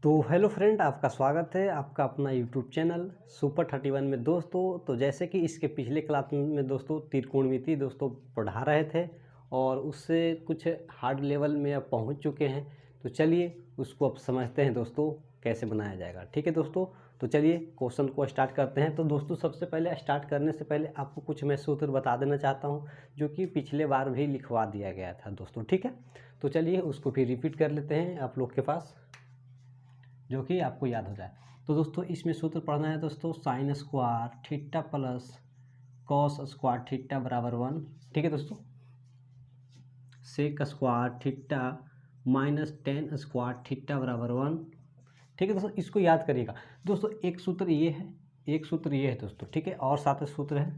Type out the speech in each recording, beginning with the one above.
तो hello friend, आपका स्वागत है आपका अपना यूट्यूब चैनल सुपर 31 में दोस्तों। तो जैसे कि इसके पिछले क्लास में दोस्तों त्रिकोणमिति दोस्तों पढ़ा रहे थे और उससे कुछ हार्ड लेवल में अब पहुंच चुके हैं। तो चलिए उसको अब समझते हैं दोस्तों कैसे बनाया जाएगा। ठीक है दोस्तों, तो चलिए क्वेश्चन को स्टार्ट करते हैं। तो दोस्तों सबसे पहले स्टार्ट करने से पहले आपको कुछ मैं सूत्र बता देना चाहता हूँ जो कि पिछले बार भी लिखवा दिया गया था दोस्तों। ठीक है, तो चलिए उसको फिर रिपीट कर लेते हैं आप लोग के पास, जो कि आपको याद हो जाए। तो दोस्तों इसमें सूत्र पढ़ना है दोस्तों, sine square theta plus cos square theta बराबर 1। ठीक है दोस्तों, sec square theta minus tan square theta बराबर 1। ठीक है दोस्तों, इसको याद करिएगा दोस्तों। एक सूत्र ये है, एक सूत्र ये है दोस्तों। ठीक है, और साथ सूत्र है,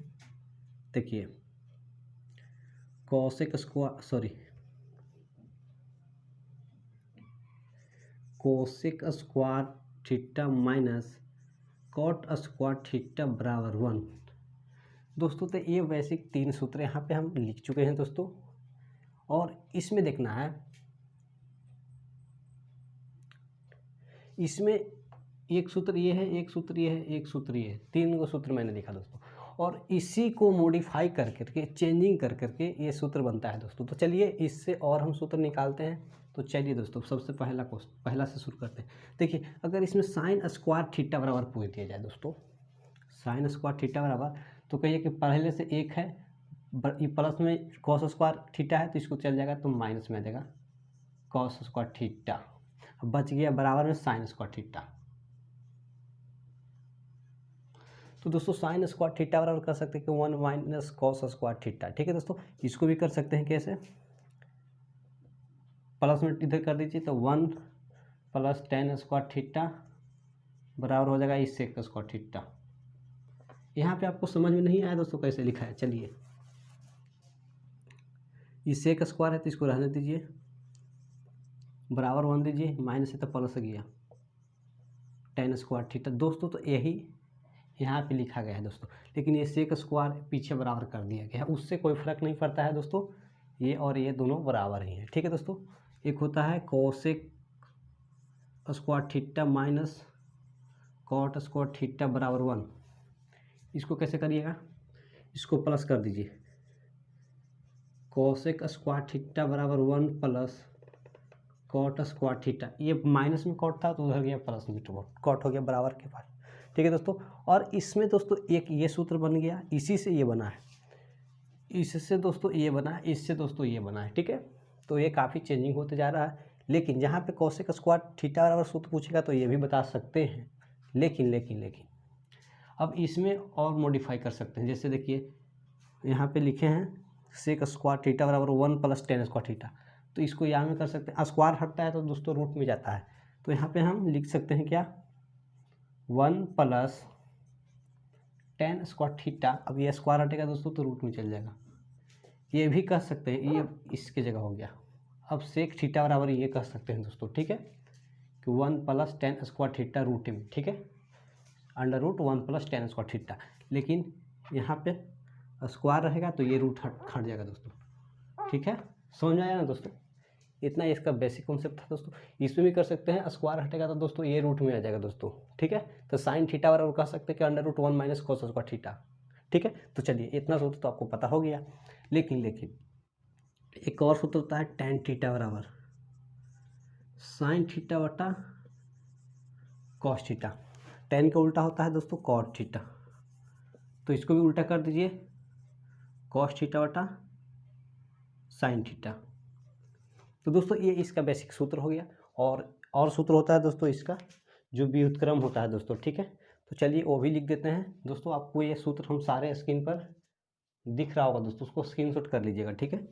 देखिए cosec square cosec square theta minus cot square theta बराबर 1 दोस्तों। तो ये बेसिक तीन सूत्र यहाँ पे हम लिख चुके हैं दोस्तों। और इसमें देखना है, इसमें एक सूत्र ये है, एक सूत्र ये है, एक सूत्र ये है, तीन को सूत्र मैंने लिखा दोस्तों। और इसी को मॉडिफाई कर करके चेंजिंग कर करके ये सूत्र बनता है दोस्तों। तो चलिए इससे और हम सूत्र निकालते हैं। तो चलिए दोस्तों सबसे पहला से शुरू करते हैं। देखिए अगर इसमें साइन स्क्वायर थीटा बराबर पूछ दिया जाए दोस्तों, साइन स्क्वायर थीटा बराबर, तो कहिए कि पहले से एक है, प्लस में कॉस स्क्वायर थीटा है तो इसको चल जाएगा तो माइनस में आ जाएगा कॉस स्क्वायर थीटा, बच गया बराबर में साइन स्क्वायर थीटा। तो दोस्तों साइन स्क्वायर थीटा बराबर कर सकते हैं कि 1 माइनस कॉस स्क्वायर थीटा। ठीक है दोस्तों, इसको भी कर सकते हैं कैसे, प्लस में इधर कर दीजिए तो 1 प्लस टेन स्क्वायर थीटा बराबर हो जाएगा इस सेक स्क्वायर थीटा। यहाँ पे आपको समझ में नहीं आया दोस्तों कैसे लिखा है, चलिए इस सेक स्क्वायर है तो इसको रहने दीजिए, बराबर 1 दीजिए, माइनस है तो प्लस गया टेन स्क्वायर थीटा दोस्तों। तो यही यहाँ पे लिखा गया है दोस्तों, लेकिन ये सेक स्क्वायर पीछे बराबर कर दिया गया है, उससे कोई फर्क नहीं पड़ता है दोस्तों, ये और ये दोनों बराबर ही हैं। ठीक है दोस्तों, एक होता है cosec square theta minus cot square theta बराबर 1। इसको कैसे करिएगा, इसको प्लस कर दीजिए, कोसेक स्क्वायर थीटा बराबर 1 प्लस कॉट स्क्वायर थीटा, ये माइनस में कॉट था तो उधर गया प्लस में कॉट हो गया बराबर के पास। ठीक है दोस्तों, और इसमें दोस्तों एक ये सूत्र बन गया, इसी से ये बना है, इससे दोस्तों ये बना है, इससे दोस्तों ये बना है। ठीक है, तो ये काफ़ी चेंजिंग होते जा रहा है। लेकिन जहाँ पे कोसेक स्क्वायर थीटा बराबर सूत्र पूछेगा तो ये भी बता सकते हैं, लेकिन लेकिन लेकिन अब इसमें और मॉडिफाई कर सकते हैं। जैसे देखिए यहाँ पे लिखे हैं सेक स्क्वायर थीटा बराबर 1 प्लस टेन स्क्वायर थीटा, तो इसको यहाँ में कर सकते हैं, स्क्वायर हटता है तो दोस्तों रूट में जाता है, तो यहाँ पे हम लिख सकते हैं क्या, 1 प्लस टेन स्क्वायर थीटा। अब ये स्क्वायर हटेगा दोस्तों तो रूट में चल जाएगा, ये भी कह सकते हैं, ये इसके जगह हो गया। अब सेक थीटा बराबर ये कह सकते हैं दोस्तों। ठीक है, कि 1 plus tan square theta root में, ठीक है, under root 1 plus tan square theta. लेकिन यहाँ पे स्क्वायर रहेगा तो ये रूट हट जाएगा दोस्तों। ठीक है, समझ में आया ना दोस्तों, इतना इसका बेसिक कॉन्सेप्ट था दोस्तों। इसमें भी कर सकते हैं, स्क्वायर हटेगा तो दोस्तों ये रूट में आ जाएगा दोस्तों। ठीक है, तो साइन थीटा बराबर कह सकते हैं कि under root 1 minus cos square theta. ठीक है, तो चलिए इतना सूत्र तो आपको पता हो गया। लेकिन एक और सूत्र होता है टेन थीटा बराबर साइन थीटा बटा कॉस थीटा। टेन का उल्टा होता है दोस्तों कॉट थीटा, तो इसको भी उल्टा कर दीजिए, कॉस थीटा बटा साइन थीटा। तो दोस्तों ये इसका बेसिक सूत्र हो गया। और सूत्र होता है दोस्तों इसका जो व्युत्क्रम होता है दोस्तों। ठीक है, तो चलिए वो भी लिख देते हैं दोस्तों। आपको ये सूत्र हम सारे स्क्रीन पर दिख रहा होगा दोस्तों, उसको स्क्रीनशॉट कर लीजिएगा। ठीक है,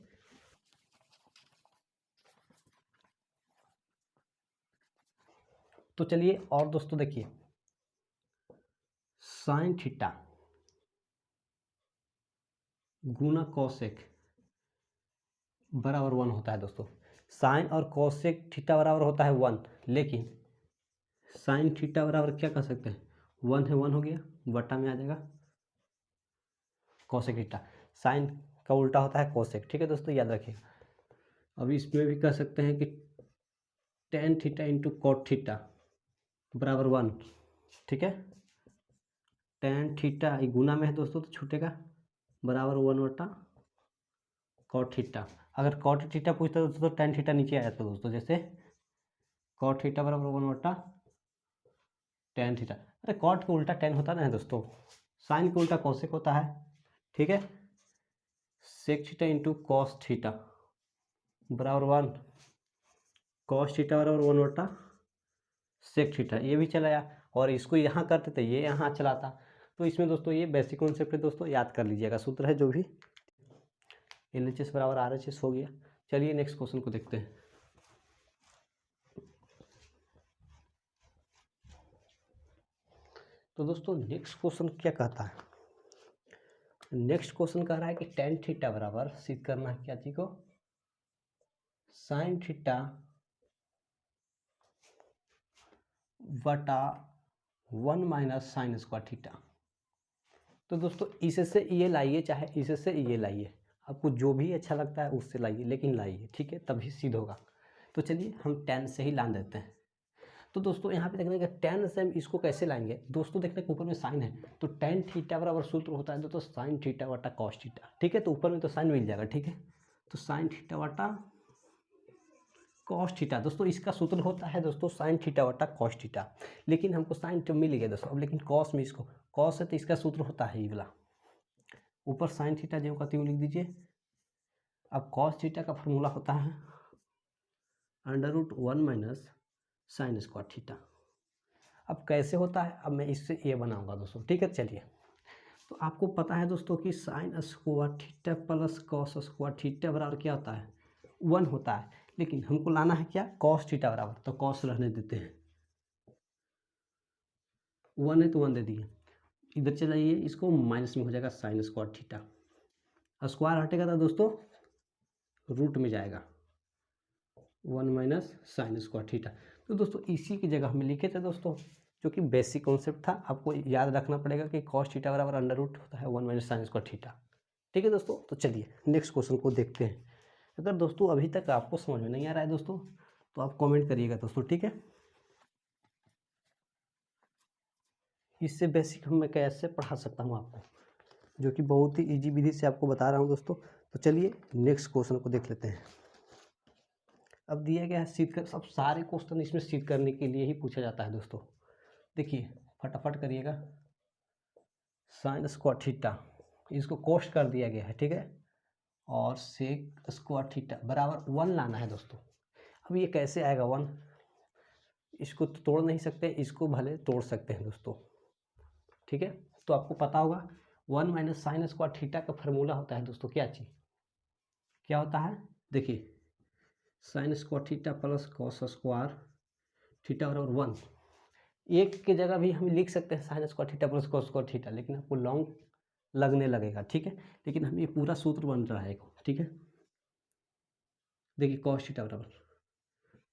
तो चलिए और दोस्तों देखिए, साइन थीटा गुना कोसेक बराबर 1 होता है दोस्तों। साइन और कोसेक थीटा बराबर होता है 1, लेकिन साइन थीटा बराबर क्या कर सकते हैं, 1 है, 1 हो गया, बटा में आ जाएगा कोसेक थीटा। साइन का उल्टा होता है कोसेक। ठीक है दोस्तों, याद रखिएगा। अब इसमें भी कर सकते हैं कि tan theta into cot theta बराबर 1, ठीक है। टेन थीटा ये गुना में है दोस्तों तो छूटेगा, बराबर 1/cot थीटा। अगर cot थीटा पूछता तो टेन थीटा नीचे आ जाता दोस्तों, जैसे cot थीटा बराबर 1/tan थीटा। अरे cot का उल्टा tan होता ना है दोस्तों, साइन का उल्टा कोसेक होता है, ठीक है। Sec theta into cos theta बराबर 1, कॉस थीटा बराबर 1/सेक थीटा। ये भी चलाया और इसको यहाँ करते थे, ये यहाँ चलाता। तो इसमें दोस्तों ये बेसिक कॉन्सेप्ट है दोस्तों, याद कर लीजिएगा, सूत्र है जो भी, LHS बराबर RHS हो गया। चलिए नेक्स्ट क्वेश्चन को देखते हैं। तो दोस्तों नेक्स्ट क्वेश्चन क्या कहता है, नेक्स्ट क्वेश्चन कह रहा है कि टेन थीटा बराबर सिद्ध करना है क्या चीज को, साइन थीटा बटा 1 माइनस साइन स्क्वायर थीटा। तो दोस्तों इससे ये लाइए, चाहे इससे ये लाइए, आपको जो भी अच्छा लगता है उससे लाइए, लेकिन लाइए, ठीक है, तभी सिद्ध होगा। तो चलिए हम टेन से ही लान देते हैं। तो दोस्तों यहाँ पे देखने का टेन से हम इसको कैसे लाएंगे दोस्तों, देखने के ऊपर में साइन है तो टेन थीटा बराबर सूत्र होता है दोस्तों साइन थीटा बटा कॉस थीटा, ठीक है। तो ऊपर में तो साइन मिल जाएगा, ठीक है। तो साइन थीटा बटा कॉस थीटा, दोस्तों इसका सूत्र होता है दोस्तों साइन थीटा बटा कॉस थीटा, लेकिन हमको साइन तो मिल गया दोस्तों, अब लेकिन कॉस में इसको कॉस है तो इसका सूत्र होता है ये वाला, ऊपर साइन थीटा जो का त्यों लिख दीजिए। अब कॉस थीटा का फॉर्मूला होता है √1 माइनस साइन स्क्वायर थीटा। अब कैसे होता है, अब मैं इससे ये बनाऊंगा दोस्तों, ठीक है। चलिए, तो आपको पता है दोस्तों कि sign square theta plus cos square theta बराबर क्या होता है, 1 होता है, लेकिन हमको लाना है क्या, कॉस थीटा बराबर, तो कॉस रहने देते हैं, 1 है तो 1 दे दिए, इधर चले जाइए, इसको माइनस में हो जाएगा साइन स्क्वायर थीटा, स्क्वायर हटेगा तो दोस्तों रूट में जाएगा, 1 माइनस साइन स्क्वायर थीटा। तो दोस्तों इसी की जगह हम लिखे थे दोस्तों, जो कि बेसिक कॉन्सेप्ट था, आपको याद रखना पड़ेगा कि कॉस थीटा बराबर अंडर रूट होता है 1 माइनस साइन स्क्वायर थीटा, ठीक है दोस्तों। तो चलिए नेक्स्ट क्वेश्चन को देखते हैं। अगर दोस्तों अभी तक आपको समझ में नहीं आ रहा है दोस्तों, तो आप कमेंट करिएगा दोस्तों, ठीक है। इससे बेसिक मैं कैसे पढ़ा सकता हूँ आपको, जो कि बहुत ही इजी विधि से आपको बता रहा हूँ दोस्तों। तो चलिए नेक्स्ट क्वेश्चन को देख लेते हैं। अब दिया गया है सिद्ध कर, सब सारे क्वेश्चन इसमें सिद्ध करने के लिए ही पूछा जाता है दोस्तों। देखिए फटाफट करिएगा, साइन स्क्वायर थीटा इसको कोष्ट कर दिया गया है, ठीक है, और सेक स्क्वायर थीटा बराबर 1 लाना है दोस्तों। अब ये कैसे आएगा 1, इसको तो तोड़ नहीं सकते, इसको भले तोड़ सकते हैं दोस्तों, ठीक है। तो आपको पता होगा 1 माइनस साइन स्क्वायर थीटा का फॉर्मूला होता है दोस्तों क्या चीज़, क्या होता है, देखिए sign square theta plus cos square theta बराबर 1, एक की जगह भी हम लिख सकते हैं sign square theta plus cos square theta, लेकिन आपको लॉन्ग लगने लगेगा, ठीक है। लेकिन हम ये पूरा सूत्र बन रहा है, ठीक है। देखिए कॉस थीटा बराबर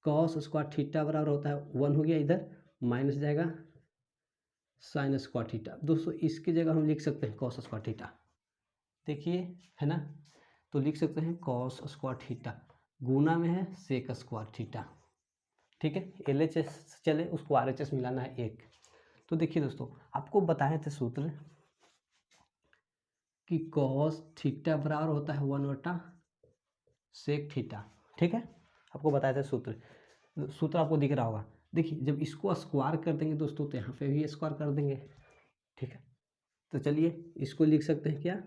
कॉस स्क्वायर थीटा बराबर होता है 1 हो गया, इधर माइनस जाएगा साइन स्क्वायर थीटा। दोस्तों इसकी जगह हम लिख सकते हैं कॉस स्क्वायर थीटा, देखिए है ना, तो लिख सकते हैं कॉस स्क्वायर थीटा, गुना में है सेक स्क्वायर थीटा, ठीक है। LHS चले उसको RHS मिलाना है 1। तो देखिए दोस्तों आपको बताए थे सूत्र कि कॉस थीटा बराबर होता है 1/सेक थीटा, ठीक है। आपको बताया था सूत्र आपको दिख रहा होगा। देखिए जब इसको स्क्वायर कर देंगे दोस्तों तो यहाँ पे भी स्क्वायर कर देंगे, ठीक है। तो चलिए इसको लिख सकते हैं क्या,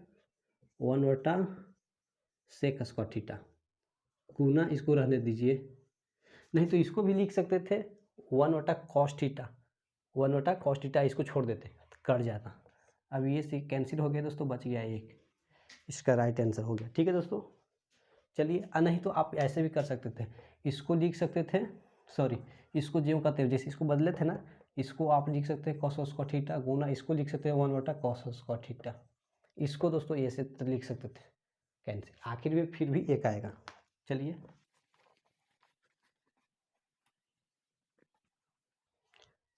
1/सेक स्क्वायर थीटा, गुना इसको रहने दीजिए, नहीं तो इसको भी लिख सकते थे 1/कॉस थीटा, 1/कॉस थीटा, इसको छोड़ देते कट जाता। अब ये से कैंसिल हो गया दोस्तों, बच गया 1, इसका राइट आंसर हो गया, ठीक है दोस्तों। चलिए नहीं तो आप ऐसे भी कर सकते थे, इसको लिख सकते थे, सॉरी इसको ज्यों का त्यों, जैसे इसको बदले थे ना, इसको आप लिख सकते हैं कॉस स्क्वायर थीटा, गुना इसको लिख सकते हैं 1/कॉस स्क्वायर थीटा, इसको दोस्तों ऐसे लिख सकते थे कैंसिल, आखिर में फिर भी 1 आएगा। चलिए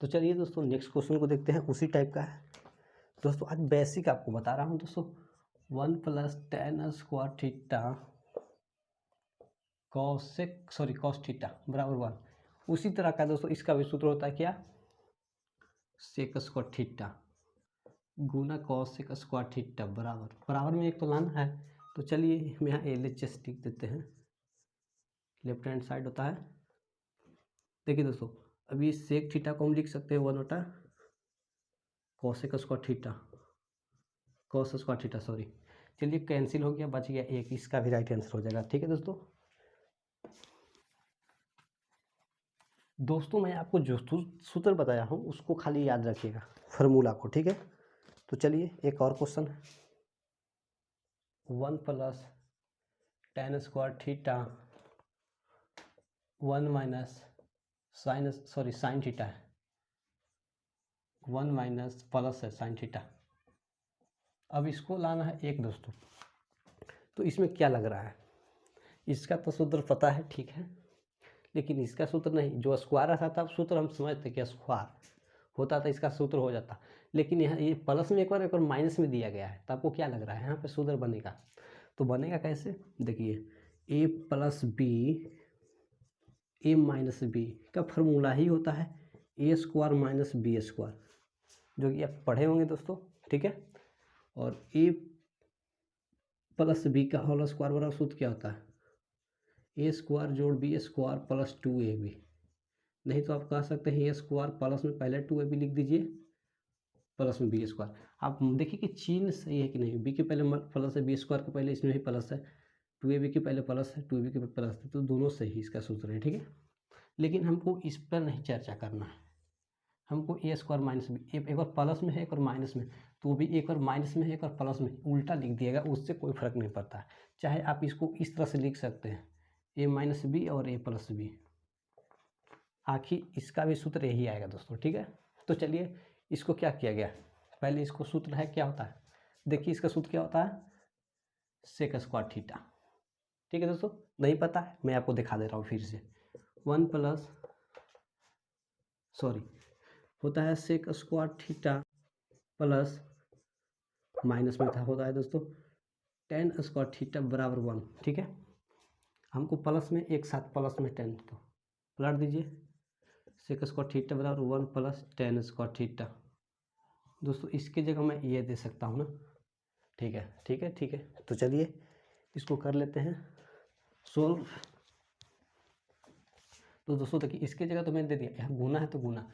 तो चलिए दोस्तों नेक्स्ट क्वेश्चन को देखते हैं, उसी टाइप का है दोस्तों। आज बेसिक आपको बता रहा हूँ दोस्तों, 1 + tan square theta cos theta बराबर 1, उसी तरह का दोस्तों इसका भी सूत्र होता है क्या, सेक स्क्वायर थीटा गुना कॉस सेक स्क्वायर थीटा बराबर में एक तो लाना है। तो चलिए हम यहाँ LHS लिख देते हैं, लेफ्ट हैंड साइड होता है। देखिए दोस्तों, अभी सेक थीटा को हम लिख सकते हैं 1/, cosec square theta, cos square theta sorry. चलिए कैंसिल हो गया, बच गया एक, इसका भी राइट आंसर हो जाएगा। ठीक है दोस्तों मैं आपको जो सूत्र बताया हूँ उसको खाली याद रखिएगा, फार्मूला को। ठीक है, तो चलिए एक और क्वेश्चन है। 1 + tan square theta 1 - sine theta है, 1 - प्लस है साइन थीटा। अब इसको लाना है एक दोस्तों, तो इसमें क्या लग रहा है, इसका तो सूत्र पता है ठीक है, लेकिन इसका सूत्र नहीं। जो स्क्वायर आता था सूत्र हम समझते कि स्क्वायर होता था, इसका सूत्र हो जाता, लेकिन यहाँ ये प्लस में एक बार माइनस में दिया गया है। तो आपको क्या लग रहा है यहाँ पे सूत्र बनेगा? तो बनेगा कैसे, देखिए a + b a - b का फार्मूला ही होता है a² - b², जो कि आप पढ़े होंगे दोस्तों। ठीक है, और a + b का होल स्क्वायर बराबर सूत्र क्या होता है, a² + b² + 2ab। नहीं तो आप कह सकते हैं a² प्लस में पहले 2ab लिख दीजिए, प्लस में b²। आप देखिए कि चिन्ह सही है कि नहीं, b के पहले प्लस है, b² के पहले इसमें भी प्लस है, 2ab के पहले प्लस है, 2ab के पहले प्लस है, तो दोनों सही इसका सूत्र है। ठीक है, लेकिन हमको इस पर नहीं चर्चा करना है, हमको a² - b, एक और प्लस में है एक और माइनस में, तो भी एक और माइनस में है एक और प्लस में, उल्टा लिख दिएगा, उससे कोई फर्क नहीं पड़ता है। चाहे आप इसको इस तरह से लिख सकते हैं a - b और a + b, आखिर इसका भी सूत्र यही आएगा दोस्तों। ठीक है, तो चलिए इसको क्या किया गया, पहले इसको सूत्र है क्या होता है, देखिए इसका सूत्र क्या होता है, सेक स्क्वायर थीटा। ठीक है दोस्तों, नहीं पता है मैं आपको दिखा दे रहा हूँ फिर से। 1 होता है sec square theta plus minus में था होता है दोस्तों tan स्क्वायर थीटा बराबर 1। ठीक है, हमको प्लस में एक साथ प्लस में tan, तो पलट दीजिए, सेक स्क्वायर थीटा बराबर 1 + tan स्क्वायर थीटा। दोस्तों इसकी जगह मैं ये दे सकता हूँ ना, ठीक है ठीक है ठीक है, तो चलिए इसको कर लेते हैं सोल्व। तो दोस्तों देखिए इसकी जगह तो मैंने दे दिया, यहाँ गुना है तो गुना।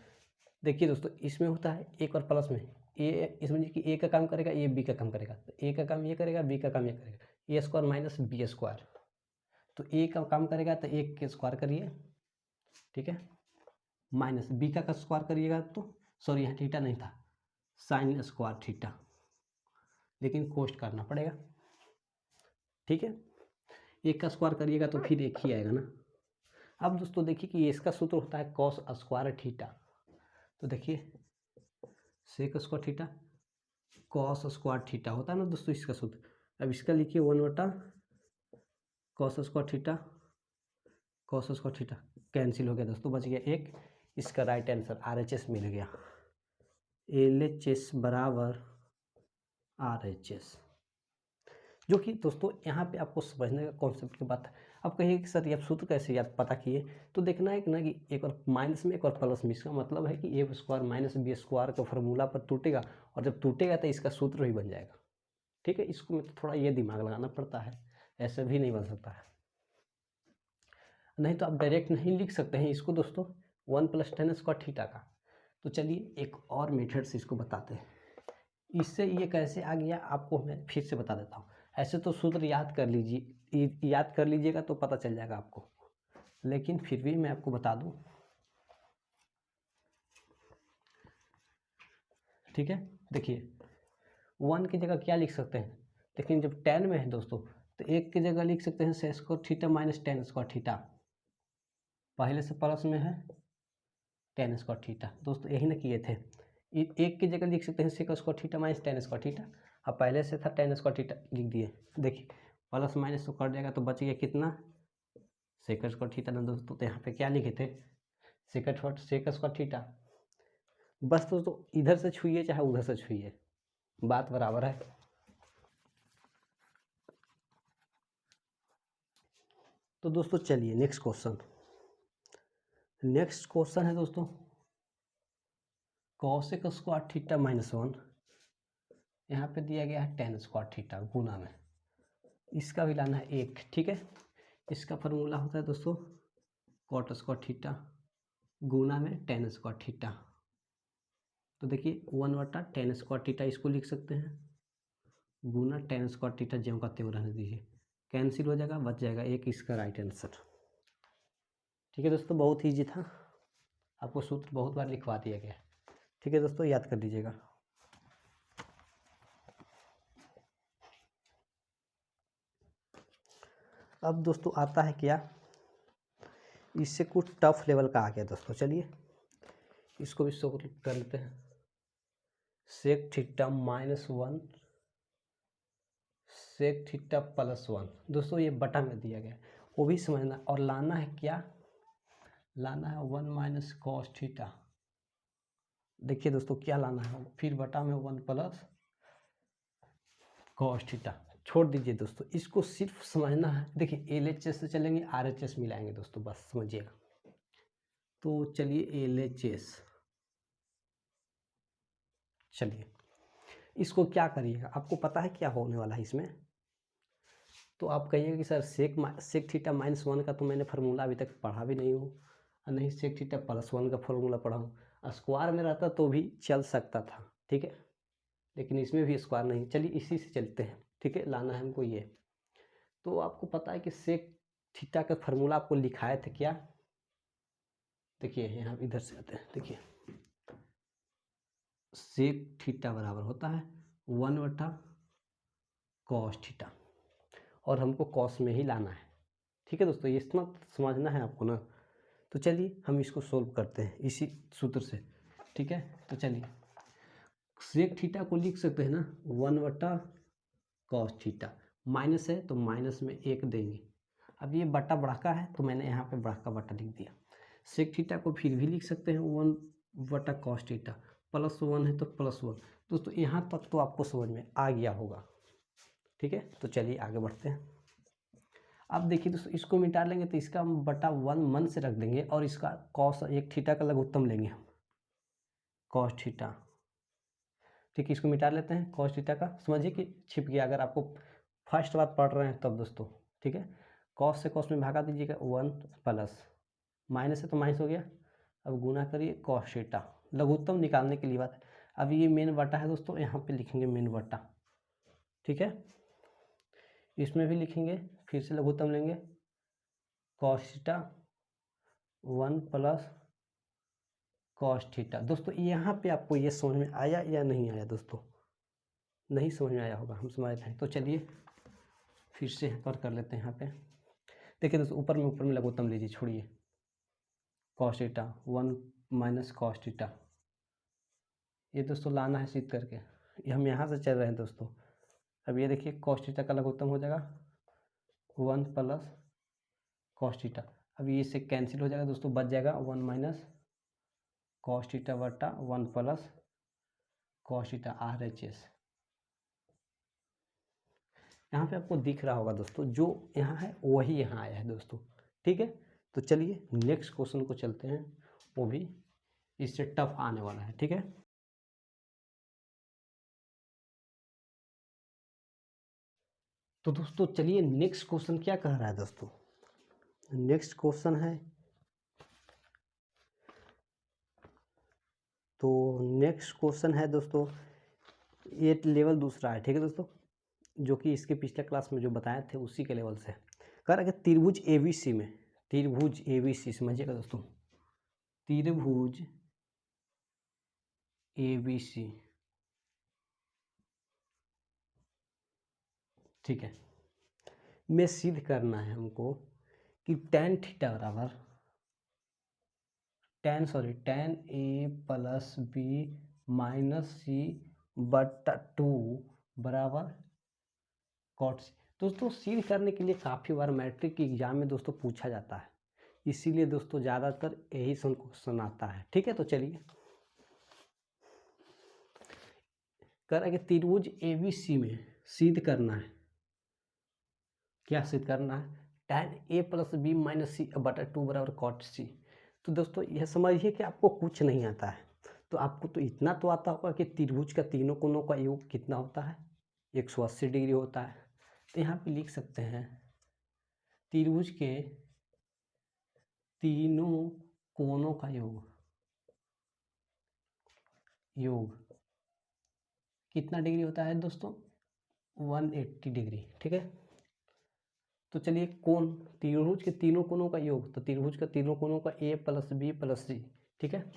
देखिए दोस्तों इसमें होता है एक और प्लस में, ए इसमें कि ए का काम करेगा, ए बी का काम करेगा, तो ए का काम ये करेगा, बी का काम ये करेगा, a² - b²। तो ए का काम करेगा तो एक के स्क्वायर करिए, ठीक है, माइनस बी का स्क्वायर करिएगा, तो सॉरी यहाँ थीटा नहीं था, साइन स्क्वायर थीटा, लेकिन कोस्ट करना पड़ेगा। ठीक है, एक का स्क्वायर करिएगा तो फिर एक ही आएगा ना। अब दोस्तों देखिए कि इसका सूत्र होता है कॉस स्क्वायर थीटा। तो देखिए sec square theta cos square theta होता है ना दोस्तों इसका सूत्र। अब इसका लिखिए 1/, cos square theta, cos square theta cancel हो गया दोस्तों, बच गया एक। इसका राइट आंसर RHS मिल गया, LHS बराबर RHS, जो कि दोस्तों यहाँ पे आपको समझने का कॉन्सेप्ट की बात है। अब कहिए कि सर ये आप सूत्र कैसे याद पता किए, तो देखना है कि ना कि एक और माइनस में एक और प्लस में, इसका मतलब है कि a² - b² का फार्मूला पर टूटेगा, और जब टूटेगा तो इसका सूत्र भी बन जाएगा। ठीक है, इसको में तो थोड़ा ये दिमाग लगाना पड़ता है, ऐसे भी नहीं बन सकता है। नहीं तो आप डायरेक्ट नहीं लिख सकते हैं इसको दोस्तों 1 + tan स्क्वायर थीटा का। तो चलिए एक और मेथड से इसको बताते हैं, इससे ये कैसे आ गया आपको मैं फिर से बता देता हूँ। ऐसे तो सूत्र याद कर लीजिए, याद कर लीजिएगा तो पता चल जाएगा आपको, लेकिन फिर भी मैं आपको बता दूं। ठीक है, देखिए 1 की जगह क्या लिख सकते हैं, लेकिन जब tan में है दोस्तों तो एक की जगह लिख सकते हैं sec square theta minus tan square theta, पहले से प्लस में है tan स्क्वायर थीटा। दोस्तों यही ना किए थे, एक की जगह लिख सकते हैं sec square theta minus tan square theta, अब पहले से था tan स्क्वायर थीटा लिख दिए। देखिए प्लस माइनस तो कट जाएगा, तो बच गया कितना, सेक स्क्वायर थीटा ना दोस्तों। तो यहाँ पे क्या लिखे थे, सेक स्क्वायर थीटा। बस दोस्तों इधर से छुइए चाहे उधर से छुइए, बात बराबर है। तो दोस्तों चलिए नेक्स्ट क्वेश्चन है दोस्तों कॉसेक स्क्वायर थीटा माइनस 1, यहाँ पे दिया गया है टेन स्क्वायर थीटा गुना में, इसका भी लाना है 1, ठीक है। इसका फार्मूला होता है दोस्तों कॉट स्क्वायर थीटा गुना में टेन स्क्वायर थीटा। तो देखिए 1/10 स्क्वायर थीटा इसको लिख सकते हैं, गुना टेन स्क्वायर थीटा, ज्यों का त्यों रहने दीजिए, कैंसिल हो जाएगा, बच जाएगा 1, इसका राइट आंसर। ठीक है दोस्तों, बहुत ईजी था, आपको सूत्र बहुत बार लिखवा दिया गया। ठीक है दोस्तों, याद कर लीजिएगा। अब दोस्तों आता है क्या, इससे कुछ टफ लेवल का आ गया दोस्तों। चलिए इसको भी सॉल्व कर लेते हैं। Sec theta minus 1 sec theta plus 1, दोस्तों ये बटा में दिया गया है, वो भी समझना, और लाना है क्या, लाना है 1 माइनस कॉस थीटा। देखिए दोस्तों क्या लाना है, फिर बटा में 1 प्लस कॉस थीटा। छोड़ दीजिए दोस्तों, इसको सिर्फ समझना है। देखिए LHS से चलेंगे, RHS मिलाएंगे दोस्तों, बस समझिएगा। तो चलिए LHS, चलिए इसको क्या करिएगा, आपको पता है क्या होने वाला है इसमें। तो आप कहिएगा कि सर सेक थीटा माइनस 1 का तो मैंने फार्मूला अभी तक पढ़ा भी नहीं हूँ, और नहीं सेक थीटा प्लस 1 का फार्मूला पढ़ा हूँ। स्क्वायर में रहता तो भी चल सकता था, ठीक है, लेकिन इसमें भी स्क्वायर नहीं। चलिए इसी से चलते हैं, ठीक है, लाना है हमको ये। तो आपको पता है कि सेक थीटा का फार्मूला आपको लिखाए थे क्या, देखिए यहाँ इधर से आते हैं। देखिए सेक थीटा बराबर होता है 1/cos थीटा, और हमको कॉस में ही लाना है। ठीक है दोस्तों, ये इतना समझना है आपको ना। तो चलिए हम इसको सोल्व करते हैं इसी सूत्र से, ठीक है। तो चलिए सेक थीटा को लिख सकते हैं ना 1/cos थीटा, माइनस है तो माइनस में 1 देंगे। अब ये बटा बढ़ाका है तो मैंने यहाँ पे बढ़ाका बटा लिख दिया। सेक थीटा को फिर भी लिख सकते हैं 1/cos थीटा, प्लस 1 है तो प्लस 1। दोस्तों यहाँ तक तो आपको समझ में आ गया होगा, ठीक है। तो चलिए आगे बढ़ते हैं। अब देखिए दोस्तों, इसको मिटा लेंगे तो इसका हम बटा 1 मन से रख देंगे, और इसका कॉस एक थीटा का लघुत्तम लेंगे हम, कॉस थीटा। ठीक है, इसको मिटा लेते हैं, कॉस थीटा का समझिए कि छिप गया, अगर आपको फर्स्ट बार पढ़ रहे हैं तब दोस्तों, ठीक है। कॉस से कॉस में भागा दीजिएगा, 1 प्लस माइनस है तो माइनस हो गया, अब गुना करिए कॉस थीटा, लघुत्तम निकालने के लिए बात है। अब ये मेन बटा है दोस्तों, यहाँ पे लिखेंगे मेन बटा, ठीक है। इसमें भी लिखेंगे, फिर से लघुत्तम लेंगे cos theta 1 plus cos theta. दोस्तों यहाँ पे आपको ये समझ में आया या नहीं आया दोस्तों, नहीं समझ में आया होगा, हम समझ रहे हैं। तो चलिए फिर से कर लेते हैं यहाँ पे। देखिए दोस्तों ऊपर में लघुत्तम लीजिए, छोड़िए cos theta 1 minus cos theta, ये दोस्तों लाना है सीध करके, ये हम यहाँ से चल रहे हैं दोस्तों। अब ये देखिए कॉस थीटा का लघुत्तम हो जाएगा 1 प्लस कॉस थीटा, अब ये इससे कैंसिल हो जाएगा दोस्तों, बच जाएगा 1 माइनस कॉस थीटा बटा 1 प्लस कॉस थीटा RHS। यहाँ पे आपको दिख रहा होगा दोस्तों, जो यहाँ है वही यहाँ आया है दोस्तों, ठीक है। तो चलिए नेक्स्ट क्वेश्चन को चलते हैं, वो भी इससे टफ आने वाला है, ठीक है। तो दोस्तों चलिए नेक्स्ट क्वेश्चन क्या कह रहा है दोस्तों, नेक्स्ट क्वेश्चन है, तो नेक्स्ट क्वेश्चन है दोस्तों, ये लेवल दूसरा है, ठीक है दोस्तों, जो कि इसके पिछले क्लास में जो बताए थे उसी के लेवल से। कह रहा है कि त्रिभुज ABC में, त्रिभुज ABC समझिएगा दोस्तों, त्रिभुज ABC, ठीक है, में सिद्ध करना है हमको कि tan थीटा बराबर tan A plus B minus C बटा 2 बराबर कॉट सी। दोस्तों सिद्ध करने के लिए काफ़ी बार मैट्रिक के एग्जाम में दोस्तों पूछा जाता है, इसीलिए दोस्तों ज़्यादातर यही क्वेश्चन आता है, ठीक है। तो चलिए कह रहा है कि त्रिभुज ABC में सिद्ध करना है, क्या सिद्ध करना है, tan A plus B minus C बटा 2 बराबर कॉट सी। तो दोस्तों यह समझिए कि आपको कुछ नहीं आता है, तो आपको तो इतना तो आता होगा कि त्रिभुज का तीनों कोनों का योग कितना होता है, 180 डिग्री होता है। तो यहाँ पे लिख सकते हैं त्रिभुज के तीनों कोनों का योग कितना डिग्री होता है दोस्तों, 180 डिग्री। ठीक है, तो चलिए कोण, त्रिभुज के तीनों कोनों का योग, तो त्रिभुज का तीनों कोनों का a प्लस बी प्लस सी। ठीक है,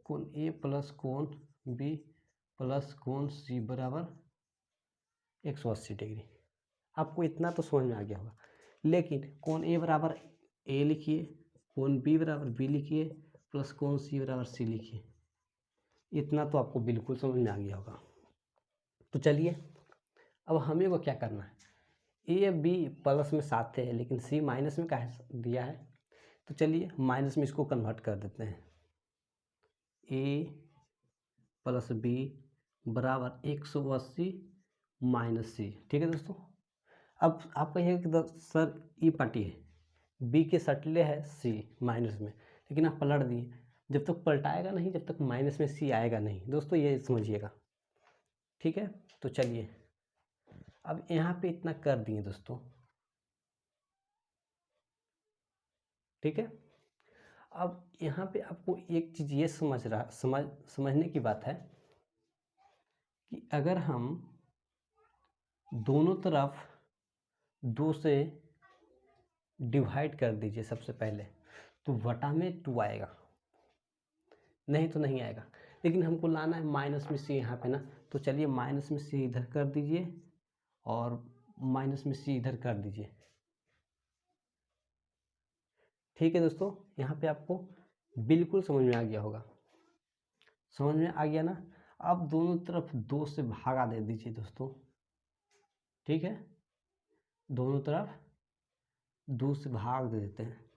कोण a प्लस कोण b प्लस कोण c बराबर 180 डिग्री। आपको इतना तो समझ में आ गया होगा। लेकिन कोण a बराबर a लिखिए, कोण b बराबर b लिखिए, प्लस कोण c बराबर c लिखिए। इतना तो आपको बिल्कुल समझ में आ गया होगा। तो चलिए अब हमें को क्या करना है, ए बी प्लस में साथ है लेकिन सी माइनस में क्या दिया है, तो चलिए माइनस में इसको कन्वर्ट कर देते हैं। ए प्लस बी बराबर 180 माइनस सी। ठीक है दोस्तों, अब आप कहिए कि सर ई पार्टी है, बी के सटले है सी माइनस में, लेकिन आप पलट दिए। जब तक पलटाएगा नहीं, जब तक माइनस में सी आएगा नहीं दोस्तों, ये समझिएगा। ठीक है, तो चलिए अब यहाँ पे इतना कर दिए दोस्तों। ठीक है, अब यहाँ पे आपको एक चीज़ ये समझने की बात है कि अगर हम दोनों तरफ 2 से डिवाइड कर दीजिए सबसे पहले, तो बटा में 2 आएगा, नहीं तो नहीं आएगा। लेकिन हमको लाना है माइनस में सी यहाँ पे ना, तो चलिए माइनस में सी इधर कर दीजिए और माइनस में सी इधर कर दीजिए। ठीक है दोस्तों, यहाँ पे आपको बिल्कुल समझ में आ गया होगा। समझ में आ गया ना। अब दोनों तरफ 2 से भागा दे दीजिए दोस्तों। ठीक है, दोनों तरफ 2 से भाग दे देते हैं।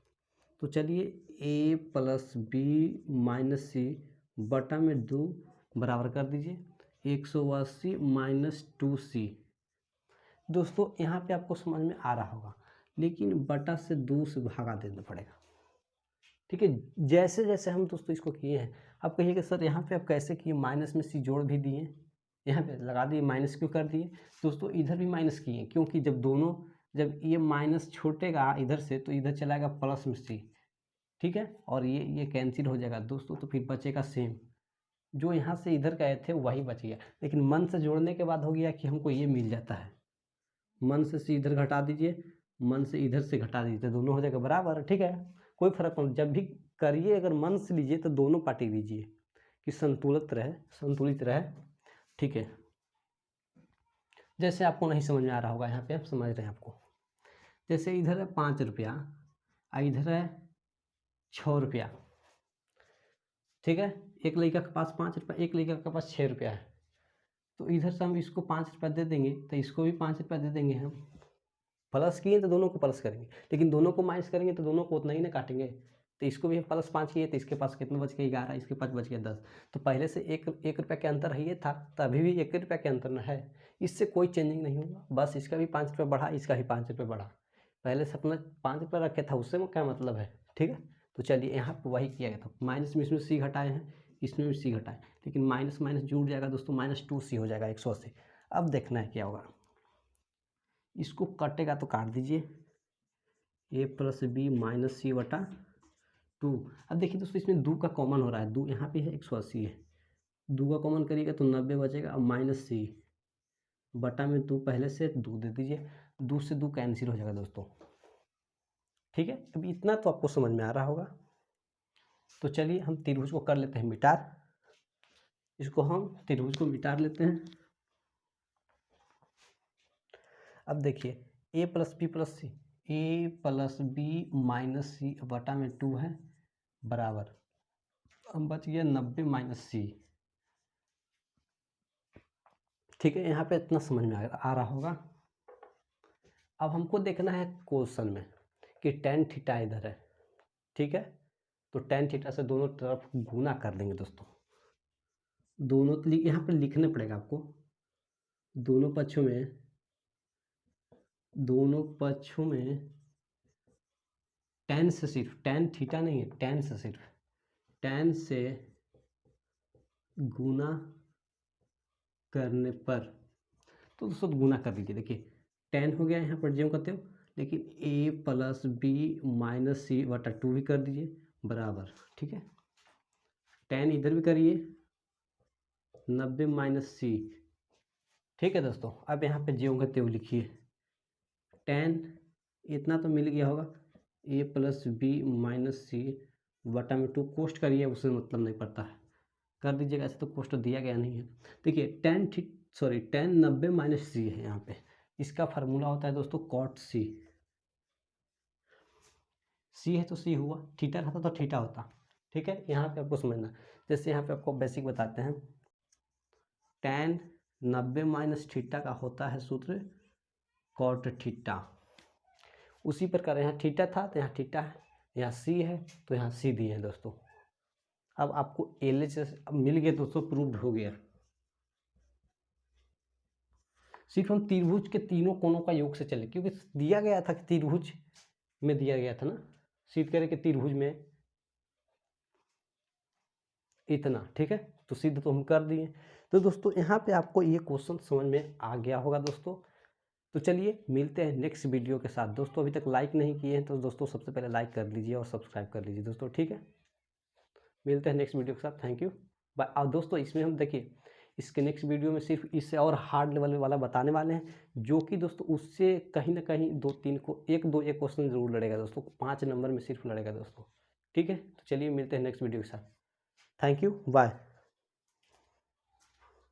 तो चलिए a plus B minus C बटा में 2 बराबर कर दीजिए 180 माइनस 2c। दोस्तों यहाँ पे आपको समझ में आ रहा होगा, लेकिन बटा से 2 से भागा देना पड़ेगा। ठीक है, जैसे जैसे हम दोस्तों इसको किए हैं, आप कहिए कि सर यहाँ पे आप कैसे किए, माइनस में सी जोड़ भी दिए, यहाँ पे लगा दिए, माइनस क्यों कर दिए दोस्तों, इधर भी माइनस किए क्योंकि जब ये माइनस छूटेगा इधर से तो इधर चलाएगा प्लस में सी। ठीक है, और ये कैंसिल हो जाएगा दोस्तों, तो फिर बचेगा सेम, जो यहाँ से इधर गए थे वही बच गया। लेकिन मन से जोड़ने के बाद हो गया कि हमको ये मिल जाता है, मन से इधर घटा दीजिए, मन से इधर से घटा दीजिए, तो दोनों हो जाएगा बराबर। ठीक है, कोई फर्क नहीं, जब भी करिए अगर मन से लीजिए तो दोनों पार्टी लीजिए कि संतुलित रहे। ठीक है, जैसे आपको नहीं समझ में आ रहा होगा, यहाँ पे आप समझ रहे हैं आपको, जैसे इधर है 5 रुपया और इधर है 6 रुपया। ठीक है, एक लड़का के पास 5 रुपया, एक लड़का के पास 6 रुपया है, तो इधर से हम इसको 5 रुपया दे देंगे तो इसको भी 5 रुपया दे देंगे। हम प्लस किए तो दोनों को प्लस करेंगे, लेकिन दोनों को माइनस करेंगे तो दोनों को उतना ही ना काटेंगे। तो इसको भी हम +5 किए तो इसके पास कितना बच गया 11, इसके पास बच गया 10। तो पहले से एक रुपया के अंतर है ये था, तो अभी भी 1 रुपया के अंतर है, इससे कोई चेंजिंग नहीं होगा। बस इसका भी 5 रुपया बढ़ा, इसका भी 5 रुपया बढ़ा, पहले से अपना 5 रुपया रखे था, उससे क्या मतलब है। ठीक है, तो चलिए यहाँ पर वही किया गया था, माइनस में इसमें सी घटाए हैं, इसमें भी सी घटाए, लेकिन माइनस माइनस जुड़ जाएगा दोस्तों, -2c हो जाएगा 180। अब देखना है क्या होगा, इसको कटेगा तो काट दीजिए, a plus B minus C बटा 2। अब देखिए दोस्तों इसमें 2 का कॉमन हो रहा है, 2 यहाँ पे है 180 है, 2 का कॉमन करिएगा तो 90 बचेगा। अब माइनस सी बटा में 2 पहले से 2 दे दीजिए, 2 से 2 कैंसिल हो जाएगा दोस्तों। ठीक है, अब इतना तो आपको समझ में आ रहा होगा। तो चलिए हम त्रिभुज को कर लेते हैं मिटार, इसको हम त्रिभुज को मिटार लेते हैं। अब देखिए a plus B plus C, A plus B minus C बटा में 2 है बराबर, अब बच गया 90 माइनस सी। ठीक है, यहाँ पे इतना समझ में आ रहा होगा। अब हमको देखना है क्वेश्चन में कि tan थीटा इधर है। ठीक है, तो tan थीटा से दोनों तरफ गुना कर देंगे दोस्तों, दोनों यहाँ पे लिखने पड़ेगा आपको, दोनों पक्षों में tan से सिर्फ, tan थीटा नहीं है, tan से सिर्फ, tan से गुना करने पर, तो दोस्तों गुना कर दीजिए। देखिए 10 हो गया यहाँ पर ज्यों करते हो, लेकिन a plus B minus C बटा 2 भी कर दीजिए बराबर, ठीक है। 10 इधर भी करिए, 90 माइनस सी, ठीक है दोस्तों। अब यहाँ पे ज्यों करते हुए लिखिए 10, इतना तो मिल गया होगा, a plus B minus C बटा में 2 कोष्ट करिए, उससे मतलब नहीं पड़ता है, कर दीजिएगा। ऐसे तो कोष्ट दिया गया नहीं है। देखिए 10 90 माइनस सी है यहाँ पे, इसका फार्मूला होता है दोस्तों कॉट सी। सी है तो सी हुआ, थीटा रहता तो थीटा होता, ठीक है। यहाँ पे आपको समझना, जैसे यहाँ पे आपको बेसिक बताते हैं, 10 90 माइनस थीटा का होता है सूत्र कॉट थीटा। उसी प्रकार यहाँ थीटा था तो यहाँ थीटा है, यहाँ सी है तो यहाँ सी दिए हैं दोस्तों। अब आपको LHS मिल गया दोस्तों, प्रूव्ड हो गया। सिर्फ हम त्रिभुज के तीनों कोनों का योग से चले, क्योंकि दिया गया था कि त्रिभुज में दिया गया था ना, सिद्ध करें कि त्रिभुज में इतना, ठीक है। तो सिद्ध तो हम कर दिए। तो दोस्तों यहाँ पे आपको ये क्वेश्चन समझ में आ गया होगा दोस्तों। तो चलिए मिलते हैं नेक्स्ट वीडियो के साथ। दोस्तों अभी तक लाइक नहीं किए हैं तो दोस्तों सबसे पहले लाइक कर लीजिए और सब्सक्राइब कर लीजिए दोस्तों, ठीक है। मिलते हैं नेक्स्ट वीडियो के साथ, थैंक यू बाय। और दोस्तों इसमें हम देखिए, इसके नेक्स्ट वीडियो में सिर्फ इससे और हार्ड लेवल वाला बताने वाले हैं, जो कि दोस्तों उससे कहीं ना कहीं 2-3 को एक क्वेश्चन जरूर लड़ेगा दोस्तों, 5 नंबर में सिर्फ लड़ेगा दोस्तों, ठीक है। तो चलिए मिलते हैं नेक्स्ट वीडियो के साथ, थैंक यू बाय।